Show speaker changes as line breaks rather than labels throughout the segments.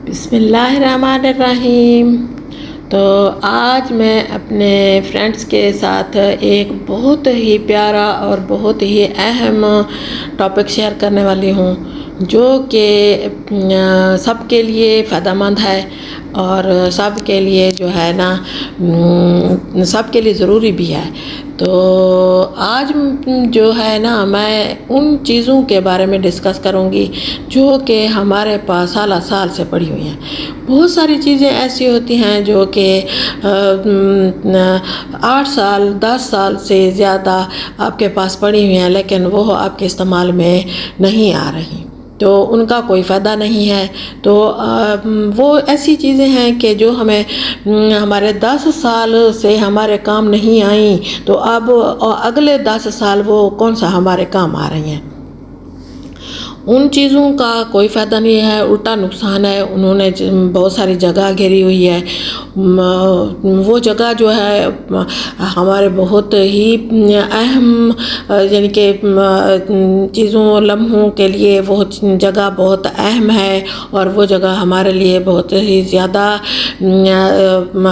بسم اللہ الرحمن الرحیم۔ تو آج میں اپنے فرینڈس کے ساتھ ایک بہت ہی پیارا اور بہت ہی اہم ٹاپک شیئر کرنے والی ہوں، جو کہ سب کے لیے فائدہ مند ہے اور سب کے لیے جو ہے نا سب کے لیے ضروری بھی ہے۔ تو آج جو ہے نا میں ان چیزوں کے بارے میں ڈسکس کروں گی جو کہ ہمارے پاس سالہ سال سے پڑی ہوئی ہیں۔ بہت ساری چیزیں ایسی ہوتی ہیں جو کہ 8 سال 10 سال سے زیادہ آپ کے پاس پڑی ہوئی ہیں، لیکن وہ آپ کے استعمال میں نہیں آ رہی، تو ان کا کوئی فائدہ نہیں ہے۔ تو وہ ایسی چیزیں ہیں کہ جو ہمیں ہمارے 10 سال سے ہمارے کام نہیں آئیں، تو اب اگلے 10 سال وہ کون سا ہمارے کام آ رہی ہیں۔ ان چیزوں کا کوئی فائدہ نہیں ہے، الٹا نقصان ہے۔ انہوں نے بہت ساری جگہ گھیری ہوئی ہے، وہ جگہ جو ہے ہمارے بہت ہی اہم یعنی کہ چیزوں لمحوں کے لیے وہ جگہ بہت اہم ہے، اور وہ جگہ ہمارے لیے بہت ہی زیادہ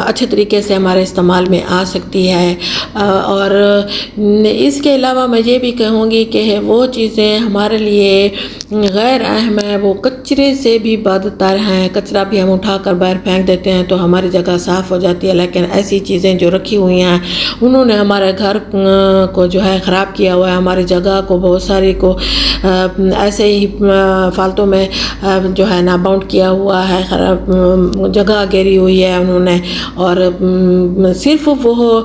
اچھے طریقے سے ہمارے استعمال میں آ سکتی ہے۔ اور اس کے علاوہ میں یہ بھی کہوں گی کہ وہ چیزیں ہمارے لیے غیر اہم ہیں، وہ کچرے سے بھی بدتر ہیں۔ کچرا بھی ہم اٹھا کر باہر پھینک دیتے ہیں تو ہماری جگہ صاف ہو جاتی ہے، لیکن ایسی چیزیں جو رکھی ہوئی ہیں انہوں نے ہمارے گھر کو جو ہے خراب کیا ہوا ہے، ہماری جگہ کو بہت ساری کو ایسے ہی فالتو میں جو ہے نا باؤنڈ کیا ہوا ہے، خراب جگہ گھیری ہوئی ہے انہوں نے، اور صرف وہ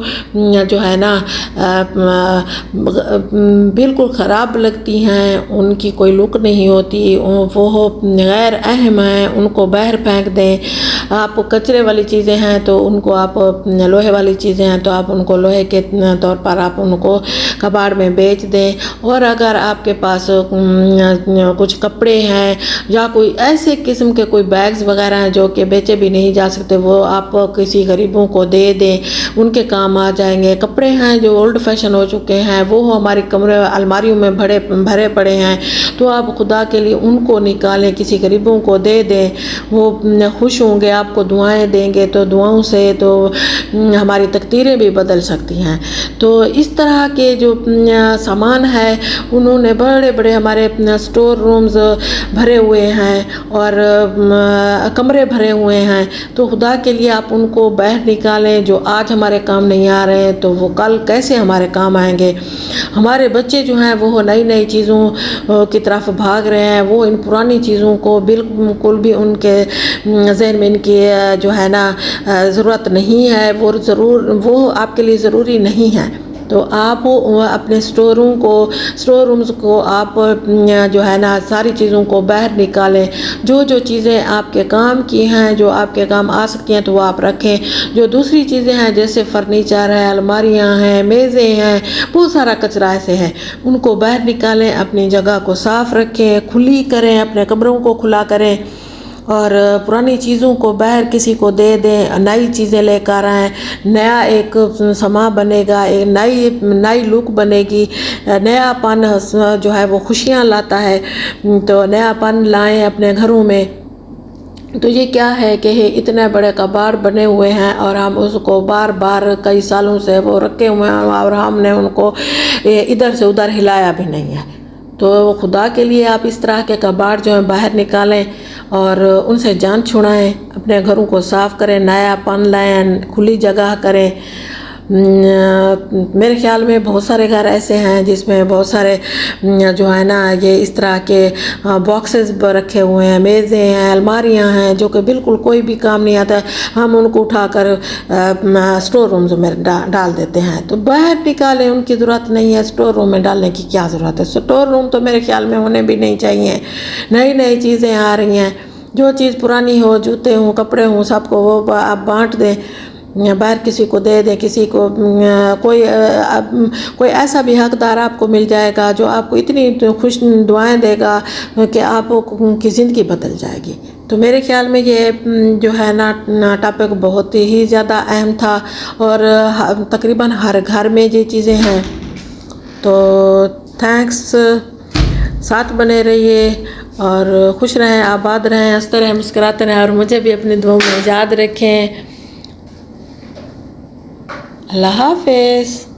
جو ہے نا بالکل خراب لگتی ہیں، ان کی کوئی لک نہیں ہوتی، وہ غیر اہم ہیں، ان کو باہر پھینک دیں۔ آپ کچرے والی چیزیں ہیں تو ان کو آپ، لوہے والی چیزیں ہیں تو آپ ان کو لوہے کے طور پر آپ ان کو کباڑ میں بیچ دیں۔ اور اگر آپ کے پاس کچھ کپڑے ہیں یا کوئی ایسے قسم کے کوئی بیگز وغیرہ ہیں جو کہ بیچے بھی نہیں جا سکتے، وہ آپ کسی غریبوں کو دے دیں، ان کے کام آ جائیں گے۔ کپڑے ہیں جو اولڈ فیشن ہو چکے ہیں، وہ ہماری کمرے الماریوں میں بھرے پڑے ہیں، تو آپ خدا کے لیے ان کو نکالیں، کسی غریبوں کو دے دیں، وہ خوش ہوں گے، آپ کو دعائیں دیں گے، تو دعاؤں سے تو ہماری تقدیریں بھی بدل سکتی ہیں۔ تو اس طرح کے جو سامان ہے انہوں نے بڑے بڑے ہمارے سٹور رومز بھرے ہوئے ہیں اور کمرے بھرے ہوئے ہیں، تو خدا کے لیے آپ ان کو باہر نکالیں۔ جو آج ہمارے کام نہیں آ رہے ہیں تو وہ کل کیسے ہمارے کام آئیں گے۔ ہمارے بچے جو ہیں وہ نئی نئی چیزوں کی طرف بھاگ رہے ہیں، وہ ان پرانی چیزوں کو بالکل بھی ان کے ذہن میں ان کی جو ہے نا ضرورت نہیں ہے، وہ آپ کے لیے ضروری نہیں ہے۔ تو آپ اپنے سٹور رومز کو آپ جو ہے نا ساری چیزوں کو باہر نکالیں۔ جو چیزیں آپ کے کام کی ہیں، جو آپ کے کام آ سکتی ہیں، تو وہ آپ رکھیں۔ جو دوسری چیزیں ہیں جیسے فرنیچر ہے، الماریاں ہیں، میزیں ہیں، بہت سارا کچرا ایسے ہے، ان کو باہر نکالیں، اپنی جگہ کو صاف رکھیں، کھلی کریں، اپنے کمروں کو کھلا کریں، اور پرانی چیزوں کو باہر کسی کو دے دیں، نئی چیزیں لے کر آئیں، نیا ایک سما بنے گا، ایک نئی لک بنے گی، نیا پن جو ہے وہ خوشیاں لاتا ہے، تو نیا پن لائیں اپنے گھروں میں۔ تو یہ کیا ہے کہ اتنے بڑے کباڑ بنے ہوئے ہیں اور ہم اس کو بار بار کئی سالوں سے وہ رکھے ہوئے ہیں اور ہم نے ان کو ادھر سے ادھر ہلایا بھی نہیں ہے۔ تو خدا کے لیے آپ اس طرح کے کباڑ جو ہیں باہر نکالیں اور ان سے جان چھڑائیں، اپنے گھروں کو صاف کریں، نیا پن لائیں، کھلی جگہ کریں۔ میرے خیال میں بہت سارے گھر ایسے ہیں جس میں بہت سارے جو ہے نا یہ اس طرح کے باکسز رکھے ہوئے ہیں، میزیں ہیں، الماریاں ہیں، جو کہ بالکل کوئی بھی کام نہیں آتا، ہم ان کو اٹھا کر سٹور رومز میں ڈال دیتے ہیں۔ تو باہر نکالیں، ان کی ضرورت نہیں ہے، سٹور روم میں ڈالنے کی کیا ضرورت ہے۔ سٹور روم تو میرے خیال میں ہونے بھی نہیں چاہیے۔ نئی چیزیں آ رہی ہیں، جو چیز پرانی ہو، جوتے ہوں، کپڑے ہوں، سب کو وہ آپ بانٹ دیں، باہر کسی کو دے دیں، کسی کو کوئی ایسا بھی حقدار آپ کو مل جائے گا جو آپ کو اتنی خوش دعائیں دے گا کہ آپ کی زندگی بدل جائے گی۔ تو میرے خیال میں یہ جو ہے نا ٹاپک بہت ہی زیادہ اہم تھا، اور تقریباً ہر گھر میں یہ چیزیں ہیں۔ تو تھینکس، ساتھ بنے رہیے اور خوش رہیں، آباد رہیں، ہنستے رہیں، مسکراتے رہیں، اور مجھے بھی اپنی دعاؤں میں یاد رکھیں۔ اللہ حافظ۔